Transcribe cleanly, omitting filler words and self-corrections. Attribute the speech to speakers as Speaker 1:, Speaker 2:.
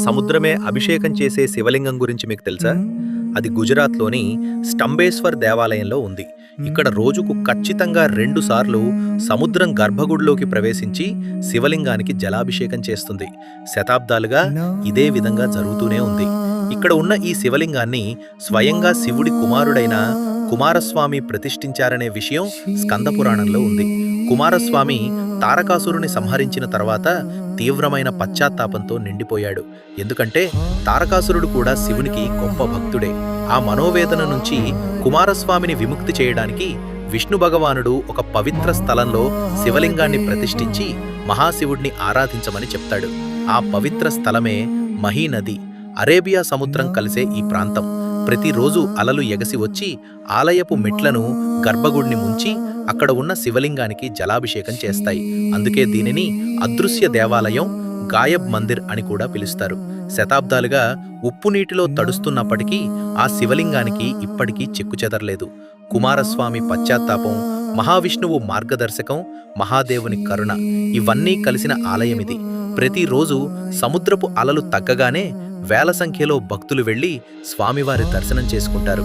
Speaker 1: సముద్రమే అభిషేకం చేసే శివలింగం గురించి మీకు తెలుసా? అది గుజరాత్లోని స్టంబేశ్వర్ దేవాలయంలో ఉంది. ఇక్కడ రోజుకు ఖచ్చితంగా 2 సార్లు సముద్రం గర్భగుడిలోకి ప్రవేశించి శివలింగానికి జలాభిషేకం చేస్తుంది. శతాబ్దాలుగా ఇదే విధంగా జరుగుతూనే ఉంది. ఇక్కడ ఉన్న ఈ శివలింగాన్ని స్వయంగా శివుడి కుమారుడైన కుమారస్వామి ప్రతిష్ఠించారనే విషయం స్కంద పురాణంలో ఉంది. కుమారస్వామి తారకాసురుని సంహరించిన తర్వాత తీవ్రమైన పశ్చాత్తాపంతో నిండిపోయాడు. ఎందుకంటే తారకాసురుడు కూడా శివునికి గొప్ప భక్తుడే. ఆ మనోవేదన నుంచి కుమారస్వామిని విముక్తి చేయడానికి విష్ణు భగవానుడు ఒక పవిత్ర స్థలంలో శివలింగాన్ని ప్రతిష్ఠించి మహాశివుడిని ఆరాధించమని చెప్తాడు. ఆ పవిత్ర స్థలమే మహీనది. అరేబియా సముద్రం కలిసే ఈ ప్రాంతం. ప్రతిరోజు అలలు ఎగసి వచ్చి ఆలయపు మెట్లను గర్భగుడిని ముంచి అక్కడ ఉన్న శివలింగానికి జలాభిషేకం చేస్తాయి. అందుకే దీనిని అదృశ్య దేవాలయం, గాయబ్ మందిర్ అని కూడా పిలుస్తారు. శతాబ్దాలుగా ఉప్పు నీటిలో తడుస్తున్నప్పటికీ ఆ శివలింగానికి ఇప్పటికీ చెక్కుచెదరలేదు. కుమారస్వామి పశ్చాత్తాపం, మహావిష్ణువు మార్గదర్శకం, మహాదేవుని కరుణ ఇవన్నీ కలిసిన ఆలయమిది. ప్రతిరోజు సముద్రపు అలలు తగ్గగానే వేల సంఖ్యలో భక్తులు వెళ్లి స్వామివారి దర్శనం చేసుకుంటారు.